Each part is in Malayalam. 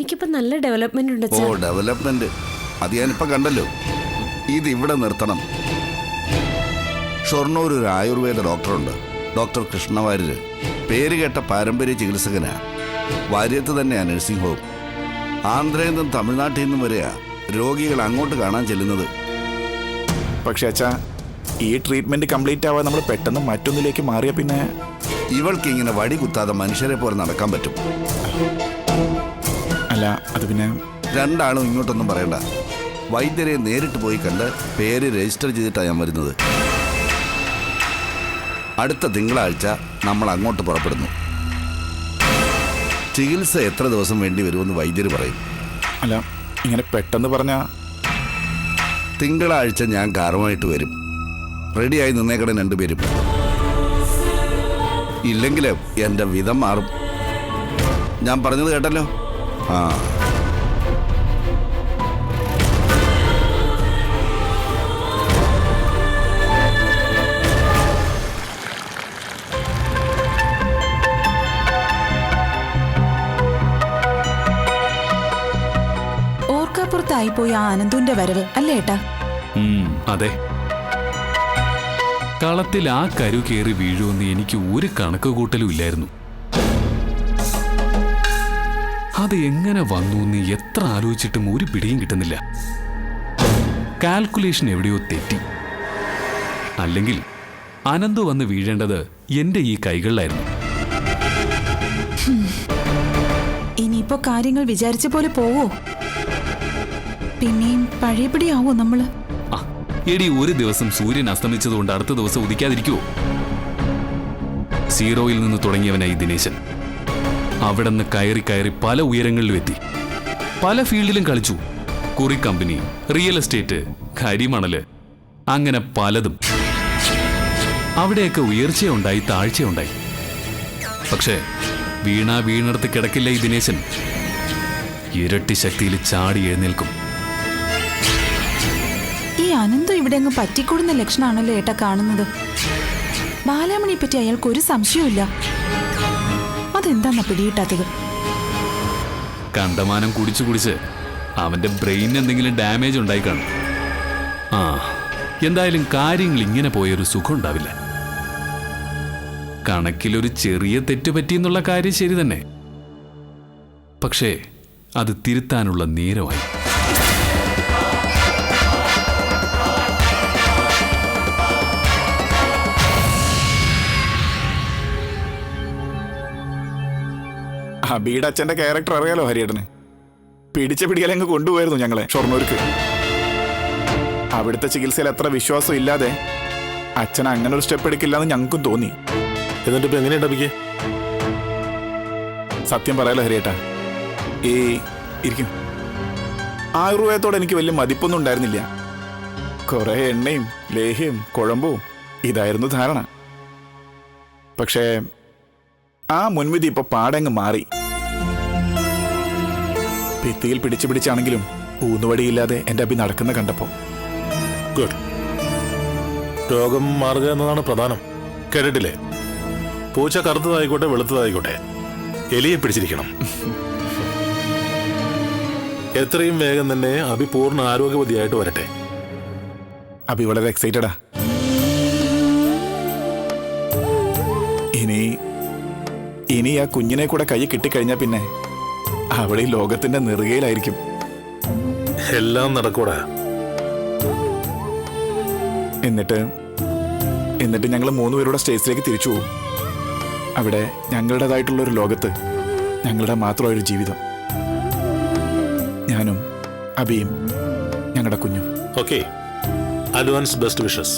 എനിക്കിപ്പോ നല്ല ഡെവലപ്മെന്റ് ഉണ്ട് ഓ ഡെവലപ്മെന്റ് അത് ഞാനിപ്പോ കണ്ടല്ലോ. ഇത് ഇവിടെ നിർത്തണം. ഷൊർണൂർ ഒരു ആയുർവേദ ഡോക്ടറുണ്ട്, ഡോക്ടർ കൃഷ്ണവാര്യര്. പേര് കേട്ട പാരമ്പര്യ ചികിത്സകനാ. വാര്യത്ത് തന്നെയാണ് നഴ്സിംഗ് ഹോം. ആന്ധ്രയിൽ നിന്നും തമിഴ്നാട്ടിൽ നിന്നും വരെയാ രോഗികൾ അങ്ങോട്ട് കാണാൻ ചെല്ലുന്നത്. പക്ഷെ അച്ഛാ, ഈ ട്രീറ്റ്മെന്റ് കംപ്ലീറ്റ് ആവാതെ നമ്മൾ പെട്ടെന്ന് മറ്റൊന്നിലേക്ക് മാറിയ പിന്നെ ഇവൾക്ക് ഇങ്ങനെ വടി കുത്താതെ മനുഷ്യരെ പോലെ നടക്കാൻ പറ്റും? അല്ല, അത് പിന്നെ രണ്ടാളും ഇങ്ങോട്ടൊന്നും പറയണ്ട. വൈദ്യരെ നേരിട്ട് പോയി കണ്ട് പേര് രജിസ്റ്റർ ചെയ്തിട്ടാണ് ഞാൻ വരുന്നത്. അടുത്ത തിങ്കളാഴ്ച നമ്മൾ അങ്ങോട്ട് പുറപ്പെടുന്നു. ചികിത്സ എത്ര ദിവസം വേണ്ടി വരുമെന്ന് വൈദ്യർ പറയും. അല്ല, ഇങ്ങനെ പെട്ടെന്ന് പറഞ്ഞാ തിങ്കളാഴ്ച ഞാൻ കാറുമായിട്ട് വരും. റെഡിയായി നിന്നേക്കട രണ്ടുപേരും. ഇല്ലെങ്കിൽ എൻ്റെ വിധം മാറും. ഞാൻ പറഞ്ഞത് കേട്ടല്ലോ. ആ ഓർക്കാപ്പുറത്തായിപ്പോയി ആ അനന്തുവിന്റെ വരവ് അല്ലേ ഏട്ടാ? അതെ. കളത്തിൽ ആ കരു കയറി വീഴുമെന്ന് എനിക്ക് ഒരു കണക്ക് കൂട്ടലും ഇല്ലായിരുന്നു. അത് എങ്ങനെ വന്നു എന്ന് എത്ര ആലോചിച്ചിട്ടും ഒരു പിടിയും കിട്ടുന്നില്ല. കാൽക്കുലേഷൻ എവിടെയോ തെറ്റി. അല്ലെങ്കിൽ അനന്തു വന്ന് വീഴേണ്ടത് എന്റെ ഈ കൈകളിലായിരുന്നു. ഇനിയിപ്പോ കാര്യങ്ങൾ വിചാരിച്ച പോലെ പോവോ? പിന്നെയും പഴയപടിയാവോ നമ്മള്? എടി, ഒരു ദിവസം സൂര്യൻ അസ്തമിച്ചതുകൊണ്ട് അടുത്ത ദിവസം ഉദിക്കാതിരിക്കുവോ? സീറോയിൽ നിന്ന് തുടങ്ങിയവനായി ദിനേശൻ. അവിടെ നിന്ന് കയറി കയറി പല ഉയരങ്ങളിലും എത്തി. പല ഫീൽഡിലും കളിച്ചു. കുറി കമ്പനി, റിയൽ എസ്റ്റേറ്റ്, കരിമണല്, അങ്ങനെ പലതും. അവിടെയൊക്കെ ഉയർച്ചയുണ്ടായി, താഴ്ചയുണ്ടായി. പക്ഷേ വീണടുത്ത് കിടക്കില്ല ഈ ദിനേശൻ. ഇരട്ടി ശക്തിയിൽ ചാടി എഴുന്നേൽക്കും. ഈ അനന്തു ഇവിടെ അങ്ങ് പറ്റിക്കൂടുന്ന ലക്ഷണമാണല്ലോ ഏട്ടാ കാണുന്നത്. ബാലാമണിയെ പറ്റി അയാൾക്ക് ഒരു സംശയവുമില്ല. അതെന്താന്നാ പിടിയിട്ടാത്തത്? കണ്ടമാനം കുടിച്ചു കുടിച്ച് അവന്റെ ബ്രെയിൻ എന്തെങ്കിലും ഡാമേജ് ഉണ്ടായി കാണും. എന്തായാലും കാര്യങ്ങൾ ഇങ്ങനെ പോയൊരു സുഖം ഉണ്ടാവില്ല. കണക്കിലൊരു ചെറിയ തെറ്റ് പറ്റിയെന്നുള്ള കാര്യം ശരി തന്നെ. പക്ഷേ അത് തിരുത്താനുള്ള നേരമായി. അബിയുടെ അച്ഛന്റെ ക്യാരക്ടർ അറിയാലോ ഹരിയേട്ടന്. പിടിച്ച പിടിയാലങ്ങ് കൊണ്ടുപോയിരുന്നു ഞങ്ങളെ ഷൊർണൂർക്ക്. അവിടുത്തെ ചികിത്സയിൽ അത്ര വിശ്വാസം ഇല്ലാതെ അച്ഛൻ അങ്ങനെ ഒരു സ്റ്റെപ്പ് എടുക്കില്ലെന്ന് ഞങ്ങൾക്കും തോന്നി. എന്നിട്ട് ഇപ്പൊ എങ്ങനെയുണ്ട് അബിക്ക്? സത്യം പറയാലോ ഹരിയേട്ടാ, ഇരിക്കും, ആയുർവേദത്തോടെ എനിക്ക് വലിയ മതിപ്പൊന്നും ഉണ്ടായിരുന്നില്ല. കുറെ എണ്ണയും ലേഹ്യവും കുഴമ്പും ഇതായിരുന്നു ധാരണ. പക്ഷേ ആ മുൻവിധി ഇപ്പൊ പാടങ്ങ് മാറി. ഭിത്തിയിൽ പിടിച്ചു പിടിച്ചാണെങ്കിലും ഊന്നുവടിയില്ലാതെ എന്റെ അബി നടക്കുന്ന കണ്ടപ്പോ ഗുഡ്. രോഗം മാറുക എന്നതാണ് പ്രധാനം. കേട്ടിട്ടില്ലേ? പൂച്ച കറുത്തതായിക്കോട്ടെ വെളുത്തതായിക്കോട്ടെ, എലിയെ പിടിച്ചിരിക്കണം. എത്രയും വേഗം തന്നെ അബി പൂർണ്ണ ആരോഗ്യവതിയായിട്ട് വരട്ടെ. അബി വളരെ എക്സൈറ്റഡാ. ഇനി ആ കുഞ്ഞിനെ കൂടെ കൈ കിട്ടിക്കഴിഞ്ഞാ പിന്നെ അവിടെ ഈ ലോകത്തിന്റെ നെറുകയിലായിരിക്കും. എല്ലാം നടക്കൂടാ. എന്നിട്ട് ഞങ്ങൾ 3 പേരുടെ സ്റ്റേജിലേക്ക് തിരിച്ചു പോകും. അവിടെ ഞങ്ങളുടേതായിട്ടുള്ള ഒരു ലോകത്ത് ഞങ്ങളുടെ മാത്രമായൊരു ജീവിതം. ഞാനും അബിയും ഞങ്ങളുടെ കുഞ്ഞും. Okay, advance best wishes.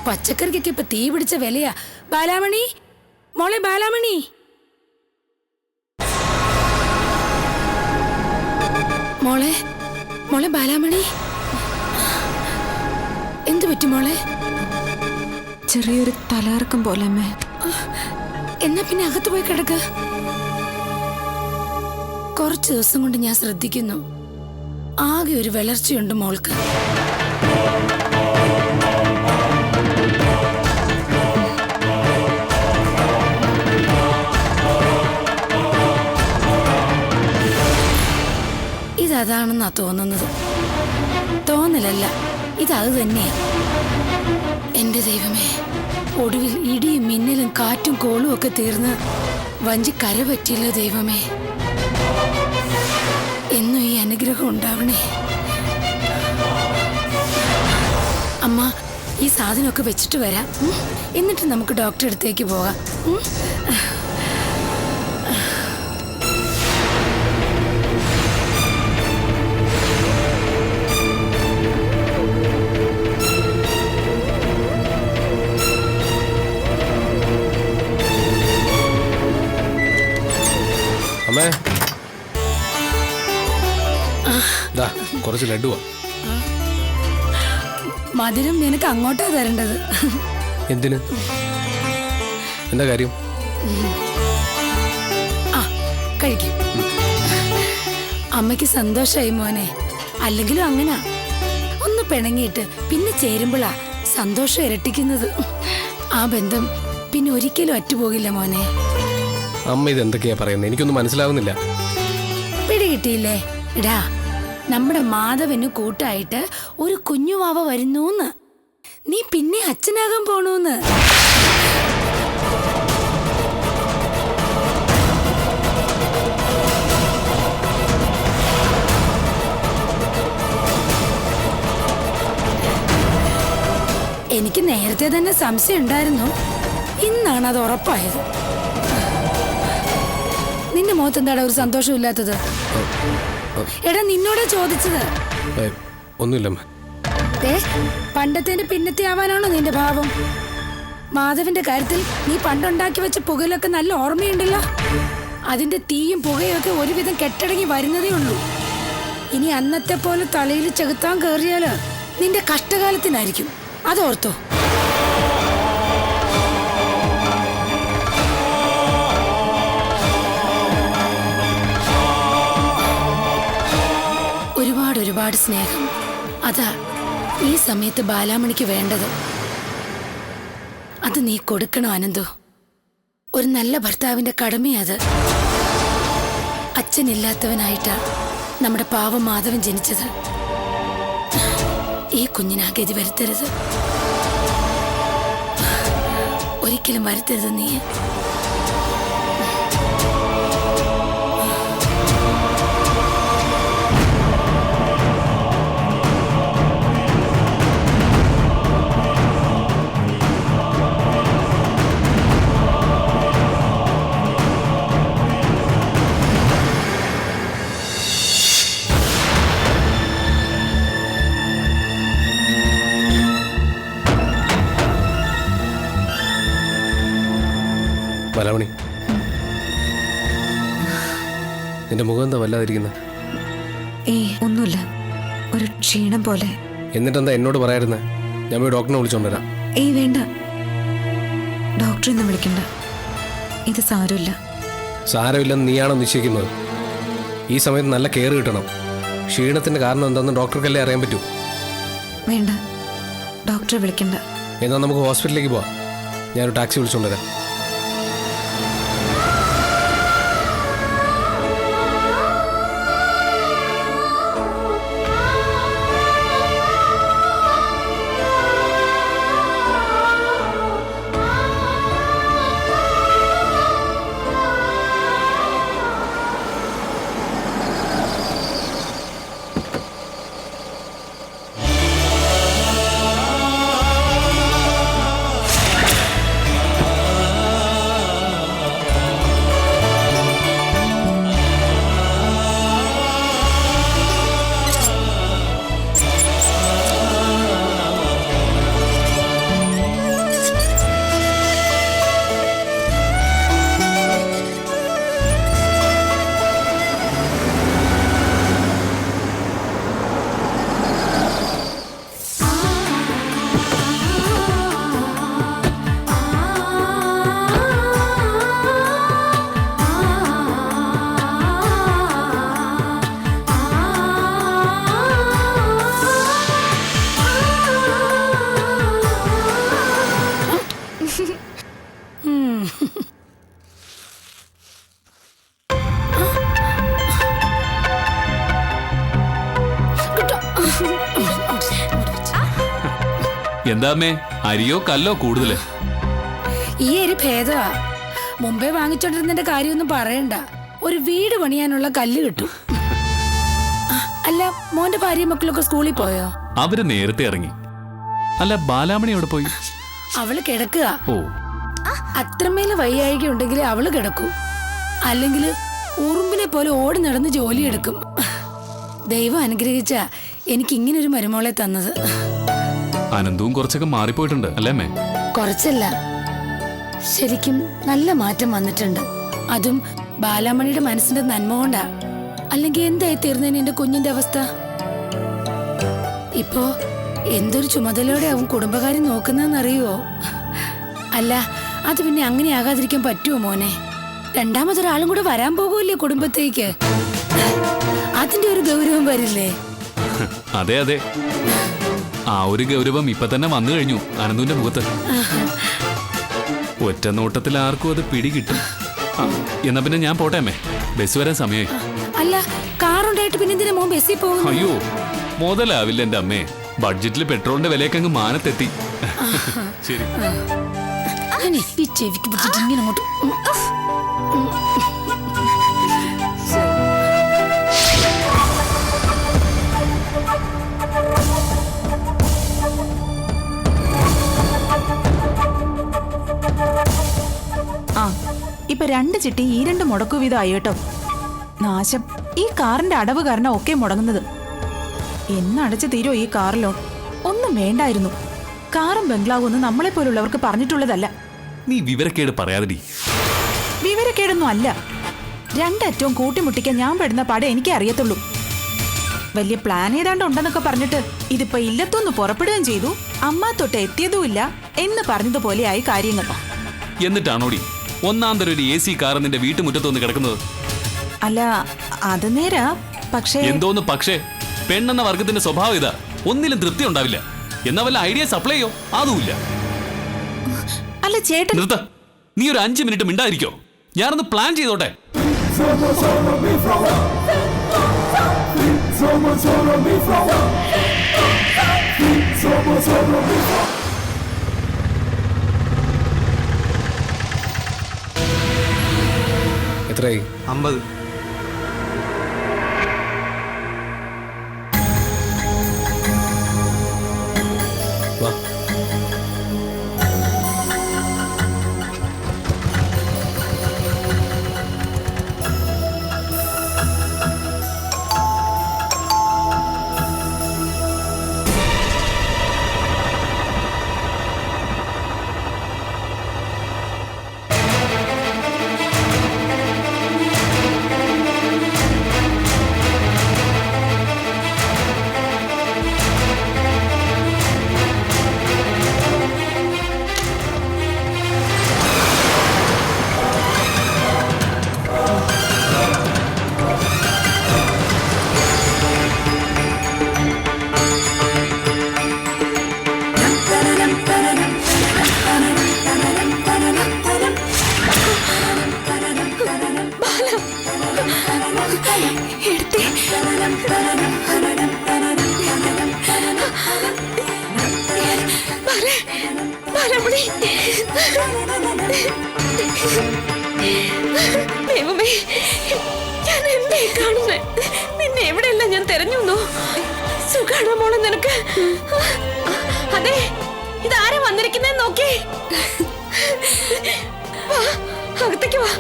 പച്ചക്കറിക്കൊക്കെ ഇപ്പൊ തീ പിടിച്ച വിലയാ. ബാലാമണി, മോളെ ബാലാമണി. മോളെ മോളെ ബാലാമണി, എന്തു പറ്റി മോളെ? ചെറിയൊരു തലകറക്കം പോലെ അമ്മേ. എന്നാ പിന്നെ അകത്ത് പോയി കിടക്ക. കുറച്ച് ദിവസം കൊണ്ട് ഞാൻ ശ്രദ്ധിക്കുന്നു, ആകെ ഒരു വളർച്ചയുണ്ട് മോൾക്ക്. ഇതതാണെന്നാ തോന്നുന്നത്. തോന്നലല്ല, ഇതത് തന്നെയാ. എന്റെ ദൈവമേ, ഒടുവിൽ ഇടിയും മിന്നലും കാറ്റും കോളും ഒക്കെ തീർന്ന് വഞ്ചി കര പറ്റിയല്ലോ ദൈവമേ. എന്നും ഈ അനുഗ്രഹം ഉണ്ടാവണേ. അമ്മ, ഈ സാധനമൊക്കെ വെച്ചിട്ട് വരാം. എന്നിട്ട് നമുക്ക് ഡോക്ടറെ അടുത്തേക്ക് പോകാം. അമ്മേ, കുറച്ച് ലഡുവാ. മധുരം നിനക്ക് അങ്ങോട്ടാ തരേണ്ടത്. എന്തിന്? എന്താ കാര്യം? ആ, കഴിക്കും. അമ്മയ്ക്ക് സന്തോഷായി മോനെ. അല്ലെങ്കിലും അങ്ങനാ, ഒന്ന് പിണങ്ങിയിട്ട് പിന്നെ ചേരുമ്പോഴാ സന്തോഷം ഇരട്ടിക്കുന്നത്. ആ ബന്ധം പിന്നെ ഒരിക്കലും അറ്റുപോകില്ല മോനെ. അമ്മ ഇത് എന്തൊക്കെയാ പറയുന്നത്? എനിക്കൊന്നും മനസ്സിലാവുന്നില്ല. പിടികിട്ടിയില്ലേ? ഇടാ, നമ്മുടെ മാധവന് കൂട്ടായിട്ട് ഒരു കുഞ്ഞുവാവ വരുന്നൂന്ന്. നീ പിന്നെ അച്ഛനാകാൻ പോണൂന്ന്. എനിക്ക് നേരത്തെ തന്നെ സംശയം ഉണ്ടായിരുന്നു. ഇന്നാണ് അത് ഉറപ്പായത്. നിന്റെ മുഖത്ത് എന്താടാ ഒരു സന്തോഷമില്ലാത്തത്? എടാ, നിന്നോടാ ചോദിച്ചത്. ഒന്നുമില്ലമ്മ. പണ്ടത്തെ പിന്നത്തെ ആവാനാണോ നിന്റെ ഭാവം? മാധവന്റെ കാര്യത്തിൽ നീ പണ്ടുണ്ടാക്കി വെച്ച പുകയിലൊക്കെ നല്ല ഓർമ്മയുണ്ടല്ലോ. അതിന്റെ തീയും പുകയും ഒക്കെ ഒരുവിധം കെട്ടടങ്ങി വരുന്നതേ ഉള്ളൂ. ഇനി അന്നത്തെ പോലെ തലയിൽ ചെകുത്താൻ കയറിയാല് നിന്റെ കഷ്ടകാലത്തിനായിരിക്കും. അതോർത്തോ? ഒരുപാട് സ്നേഹം, അതാ ഈ സമയത്ത് ബാലാമണിക്ക് വേണ്ടത്. അത് നീ കൊടുക്കണം അനന്തു. ഒരു നല്ല ഭർത്താവിന്റെ കടമയത്. അച്ഛനില്ലാത്തവനായിട്ടാ നമ്മുടെ പാവം മാധവൻ ജനിച്ചത്. ഈ കുഞ്ഞിന് ആ ഗതി വരുത്തരുത്, ഒരിക്കലും വരുത്തരുത് നീ. ബാലാമണി, നിന്റെ മുഖം എന്താ വല്ലാതിരിക്കുന്നത്? ഒന്നുമില്ല, ഒരു ക്ഷീണം പോലെ. എന്നിട്ടെന്താ എന്നോട് പറയായിരുന്നേ? ഞാൻ പോയി ഡോക്ടറിനെ വിളിച്ചോണ്ടുവരാം. വേണ്ട, ഡോക്ടറെ ഒന്നും വിളിക്കണ്ട. ഇത് സാരമില്ല. സാരമില്ലെന്ന് നീയാണോ നിശ്ചയിക്കുന്നത്? ഈ സമയത്ത് നല്ല കെയർ കിട്ടണം. ക്ഷീണത്തിന്റെ കാരണം എന്താണെന്ന് ഡോക്ടർക്കല്ലേ അറിയാൻ പറ്റൂ. വേണ്ട, ഡോക്ടറെ വിളിക്കണ്ട. എന്നാൽ നമുക്ക് ഹോസ്പിറ്റലിലേക്ക് പോവാം. ഞാനൊരു ടാക്സി വിളിച്ചോണ്ടുവരാം. എന്താമ്മേ, അരിയോ കല്ലോ കൂടുതല്? ഈ അരി ഭേദമാ. മുമ്പേ വാങ്ങിച്ചോണ്ടിരുന്നതിന്റെ കാര്യമൊന്നും പറയണ്ട. ഒരു വീട് പണിയാനുള്ള കല്ല് കിട്ടും. അല്ല, മോന്റെ ഭാര്യയും മക്കളൊക്കെ സ്കൂളിൽ പോയോ? അവര് നേരത്തെ ഇറങ്ങി. അല്ല, ബാലാമണി എവിടെ പോയി? അവള് കിടക്കുക. ഓ, അത്രമേല് വയ്യായിക ഉണ്ടെങ്കിൽ അവള് കിടക്കും. അല്ലെങ്കിൽ ഉറുമ്പിനെ പോലെ ഓടി നടന്ന് ജോലിയെടുക്കും. ദൈവം അനുഗ്രഹിച്ച എനിക്ക് ഇങ്ങനൊരു മരുമോളെ തന്നത്. അനന്തവും കുറച്ചൊക്കെ മാറിപ്പോയിട്ടുണ്ട് അല്ലേ അമ്മേ? കുറച്ചല്ല, ശരിക്കും നല്ല മാറ്റം വന്നിട്ടുണ്ട്. അതും ബാലാമണിയുടെ മനസ്സിന്റെ നന്മ കൊണ്ടാ. അല്ലെങ്കിൽ എന്തായി തീർന്നേനെ എന്റെ കുഞ്ഞിന്റെ അവസ്ഥ? ഇപ്പോ എന്തൊരു ചുമതലയോടെ അവൻ കുടുംബകാര്യം നോക്കുന്നതെന്നറിയുവോ? അല്ല, അത് പിന്നെ അങ്ങനെ ആകാതിരിക്കാൻ പറ്റുമോ മോനെ? രണ്ടാമതൊരാളും കൂടെ വരാൻ പോകുമല്ലേ കുടുംബത്തേക്ക്. അതിന്റെ ഒരു ഗൗരവം വരില്ലേ? അതെ അതെ, ആ ഒരു ഗൗരവം ഇപ്പൊ തന്നെ വന്നു കഴിഞ്ഞു അനന്തുവിന്റെ മുഖത്ത്. ഒറ്റ നോട്ടത്തിൽ ആർക്കും അത് പിടികിട്ടും. എന്നാ പിന്നെ ഞാൻ പോട്ടെ അമ്മേ, ബസ് വരാൻ സമയമായി. അല്ല, കാറുണ്ടായിട്ട് പിന്നെ എന്തിനാ മോൻ ബസ്സിൽ പോകുന്നു? അയ്യോ, മുതലാവില്ല എന്റെ അമ്മേ. ബഡ്ജറ്റിൽ പെട്രോളിന്റെ വിലയൊക്കെ അങ്ങ് മാനത്തെത്തി. ശരി. ഈ ചെവിക്ക് പിടിച്ചിട്ട് ഇങ്ങനെ അങ്ങോട്ട് ആ ഇപ്പൊ 2 ചിട്ടി ഈ 2 മുടക്കു വീതമായി കേട്ടോ. നാശം, ഈ കാറിന്റെ അടവ് കാരണം ഒക്കെ മുടങ്ങുന്നത്. എന്നടച്ചു തീരോ ഈ കാർ ലോൺ? ഒന്നും വേണ്ടായിരുന്നു. കാറും ബംഗ്ലാവും ഒന്നും നമ്മളെ പോലുള്ളവർക്ക് പറഞ്ഞിട്ടുള്ളതല്ല. നീ വിവരക്കേട് പറയാതെടി. വിവരക്കേടൊന്നും അല്ല. 2 അറ്റവും കൂട്ടിമുട്ടിക്കാൻ ഞാൻ പെടുന്ന പാടെ എനിക്ക് അറിയത്തുള്ളൂ. വലിയ പ്ലാൻ ഏതാണ്ട് ഉണ്ടെന്നൊക്കെ പറഞ്ഞിട്ട് ഇതിപ്പോ ഇല്ലത്തൊന്ന് പുറപ്പെടുകയും ചെയ്തു. അമ്മ തൊട്ട് എത്തിയതുമില്ല എന്ന് പറഞ്ഞതുപോലെയായി കാര്യങ്ങൾ. എന്നിട്ടാണോടി ഒന്നാം തരം ഒരു AC കാർ നിന്റെ വീട്ടുമുറ്റത്തൊന്ന് കിടക്കുന്നത്? അല്ല, അത് നേരാ. പക്ഷേ എന്തോന്ന് പക്ഷേ? പെണ്ണെന്ന വർഗത്തിന്റെ സ്വഭാവം ഇതാ. ഒന്നിലും തൃപ്തി ഉണ്ടാവില്ല. എന്നാ വല്ല ഐഡിയ സപ്ലൈ ചെയ്യോ? അതുമില്ല. അല്ല ചേട്ടൻ, നിർത്ത. നീ ഒരു 5 മിനിറ്റ് മിണ്ടായിരിക്കോ? ഞാനൊന്ന് പ്ലാൻ ചെയ്തോട്ടെ. എത്രയായി? 50. വാ. ദൈവമേ, ഞാൻ എന്തായി കാണുന്നേ? നിന്നെ എവിടെയല്ല ഞാൻ തെരഞ്ഞു. സുഖാണോ മോളെ നിനക്ക്? അതെ, ഇതാരാ വന്നിരിക്കുന്നേ നോക്കി. വാ, അകത്തേക്ക് വാ.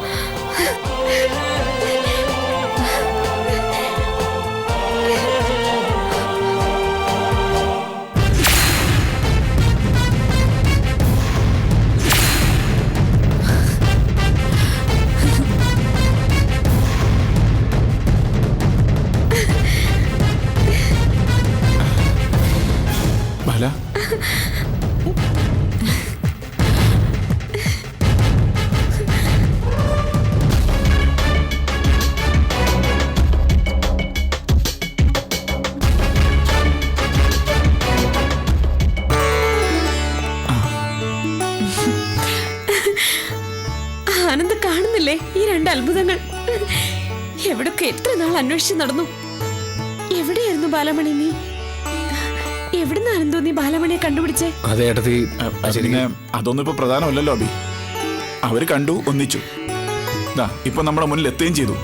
ബാല, ആനന്ദ് കാണുന്നില്ലേ ഈ 2 അത്ഭുതങ്ങൾ? എവിടൊക്കെ എത്ര നാൾ അന്വേഷിച്ച് നടന്നു. എവിടെയായിരുന്നു ബാലമണി നീ? എവിടുന്ന് ആനന്ദോ നീ ബാലമണിയെ കണ്ടുപിടിച്ചേ? അതെ ഏട്ടത്തി, പിന്നെ അതൊന്നും ഇപ്പൊ പ്രധാനമല്ലല്ലോ അബി. അവര് കണ്ടു, ഒന്നിച്ചു, ഇപ്പൊ നമ്മുടെ മുന്നിൽ എത്തുകയും ചെയ്തു.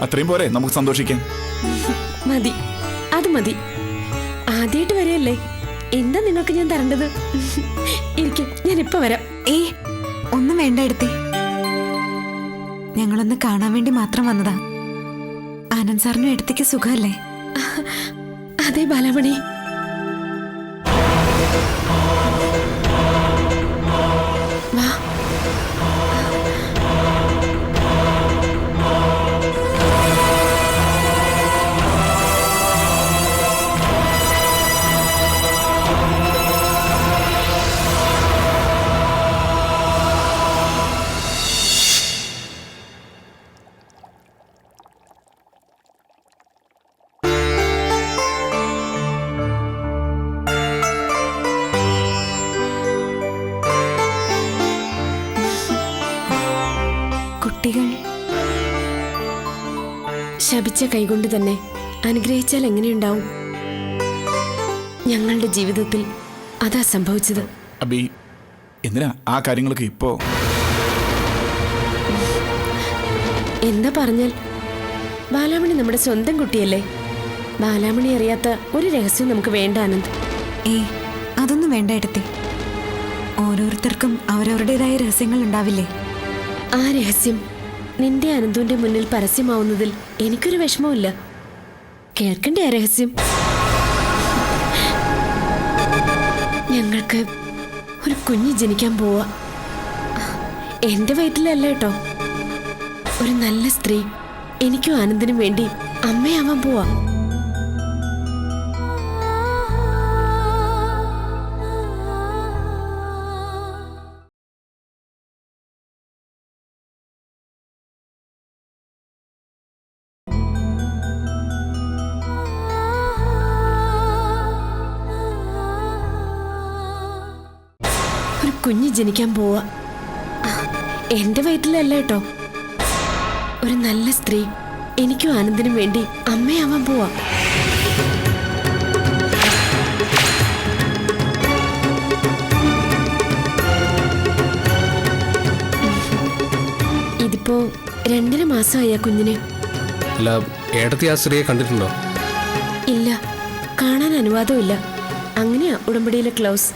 അത്രയും പോരെ നമുക്ക് സന്തോഷിക്കാൻ? മതി, അത് മതി. ആദ്യമായിട്ട് വരെയല്ലേ, എന്താ നിങ്ങൾക്ക് ഞാൻ തരേണ്ടത്? ഇരിക്കും, ഞാൻ ഇപ്പൊ വരാം. ഒന്നും വേണ്ട എടുത്തേ, ഞങ്ങളൊന്ന് കാണാൻ വേണ്ടി മാത്രം വന്നതാ. ആനന്ദ് സാറിനും എടുത്തേക്ക് സുഖമല്ലേ? അതെ ബാലമണി. വാ. കുട്ടികൾ ശപിച്ച കൈകൊണ്ട് തന്നെ അനുഗ്രഹിച്ചാൽ എങ്ങനെയുണ്ടാവും? ഞങ്ങളുടെ ജീവിതത്തിൽ അതാ സംഭവിച്ചത്. അബി, എന്തിനാ ആ കാര്യങ്ങളൊക്കെ ഇപ്പോ? എന്താ പറഞ്ഞാൽ ബാലാമണി നമ്മുടെ സ്വന്തം കുട്ടിയല്ലേ. ബാലാമണി അറിയാത്ത ഒരു രഹസ്യം നമുക്ക് വേണ്ട ആനന്ദ്. അതൊന്നും വേണ്ട എടുത്തേ. ഓരോരുത്തർക്കും അവരവരുടേതായ രഹസ്യങ്ങൾ ഉണ്ടാവില്ലേ? ആ രഹസ്യം നിന്റെ അനന്തുവിന്റെ മുന്നിൽ പരസ്യമാവുന്നതിൽ എനിക്കൊരു വിഷമവുമില്ല. കേൾക്കണ്ടേ ആ രഹസ്യം? ഞങ്ങൾക്ക് ഒരു കുഞ്ഞ് ജനിക്കാൻ പോവാ. എന്റെ വയറ്റിലല്ല കേട്ടോ. ഒരു നല്ല സ്ത്രീ എനിക്കും ആനന്ദിനും വേണ്ടി അമ്മയാവാൻ പോവാ. കുഞ്ഞ് ജനിക്കാൻ പോവാ. എന്റെ വയറ്റിലല്ല കേട്ടോ. ഒരു നല്ല സ്ത്രീ എനിക്കും ആനന്ദിനും വേണ്ടി അമ്മയാവാൻ പോവാ. ഇതിപ്പോ 2.5 മാസമായി ആ കുഞ്ഞിന്. അല്ല, ഏട്ടത്തി ആ സ്ത്രീയെ കണ്ടിട്ടുണ്ടോ? ഇല്ല, കാണാൻ അനുവാദമില്ല. അങ്ങനെയാ ഉടമ്പടിയിലെ ക്ലോസ്.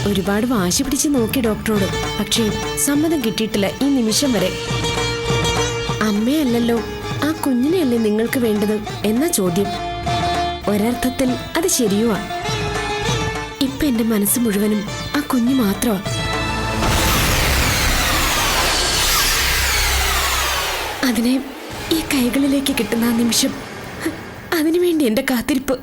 ഒരുപാട് വാശി പിടിച്ച് നോക്കി ഡോക്ടറോട്, പക്ഷേ സമ്മതം കിട്ടിയിട്ടില്ല ഈ നിമിഷം വരെ. അമ്മയല്ലല്ലോ, ആ കുഞ്ഞിനെയല്ലേ നിങ്ങൾക്ക് വേണ്ടത് എന്നാ ചോദ്യം. ഒരർത്ഥത്തിൽ അത് ശരിയുവാ. ഇപ്പൊ എന്റെ മനസ്സ് മുഴുവനും ആ കുഞ്ഞു മാത്രമാ. അതിനെ ഈ കൈകളിലേക്ക് കിട്ടുന്ന ആ നിമിഷം, അതിനുവേണ്ടി എന്റെ കാത്തിരിപ്പ്.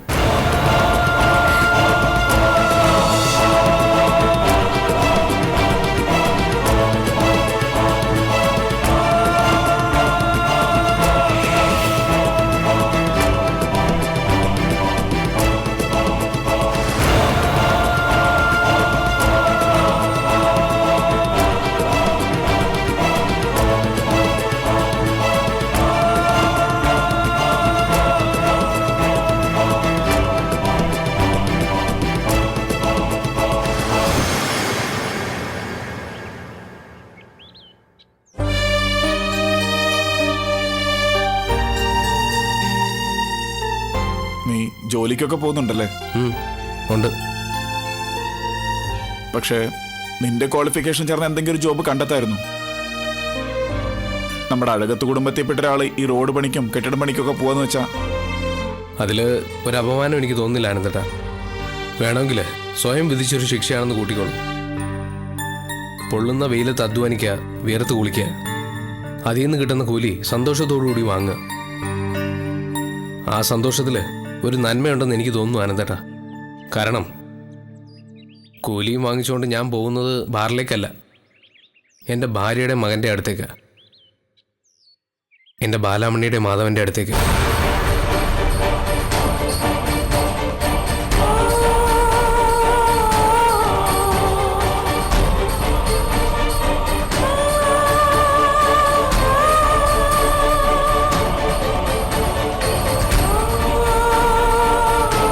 നീ ജോലിക്കൊക്കെ പോകുന്നുണ്ടല്ലേ? ഉണ്ട്. പക്ഷേ നിന്റെ ക്വാളിഫിക്കേഷൻ ചേർന്ന് എന്തെങ്കിലും ഒരു ജോബ് കണ്ടെത്തായിരുന്നു. നമ്മുടെ അഴകത്ത് കുടുംബത്തിൽപ്പെട്ട ഒരാള് ഈ റോഡ് പണിക്കും കെട്ടിട പണിക്കൊക്കെ പോവാന്ന് വെച്ചാ അതില് ഒരു അപമാനം എനിക്ക് തോന്നുന്നില്ല ആനന്ദേട്ടാ. വേണമെങ്കിൽ സ്വയം വിധിച്ചൊരു ശിക്ഷയാണെന്ന് കൂട്ടിക്കോളൂ. പൊള്ളുന്ന വെയിലത്ത് അധ്വാനിക്കുക, വിയർത്ത് കുളിക്കുക, അതിൽ നിന്ന് കിട്ടുന്ന കൂലി സന്തോഷത്തോടുകൂടി വാങ്ങുക. ആ സന്തോഷത്തിൽ ഒരു നന്മയുണ്ടെന്ന് എനിക്ക് തോന്നുന്നു ആനന്ദേട്ടാ. കാരണം കൂലിയും വാങ്ങിച്ചുകൊണ്ട് ഞാൻ പോകുന്നത് ബാറിലേക്കല്ല, എൻ്റെ ഭാര്യയുടെ മകൻ്റെ അടുത്തേക്ക്, എൻ്റെ ബാലാമണിയുടെ മാധവൻ്റെ അടുത്തേക്ക്.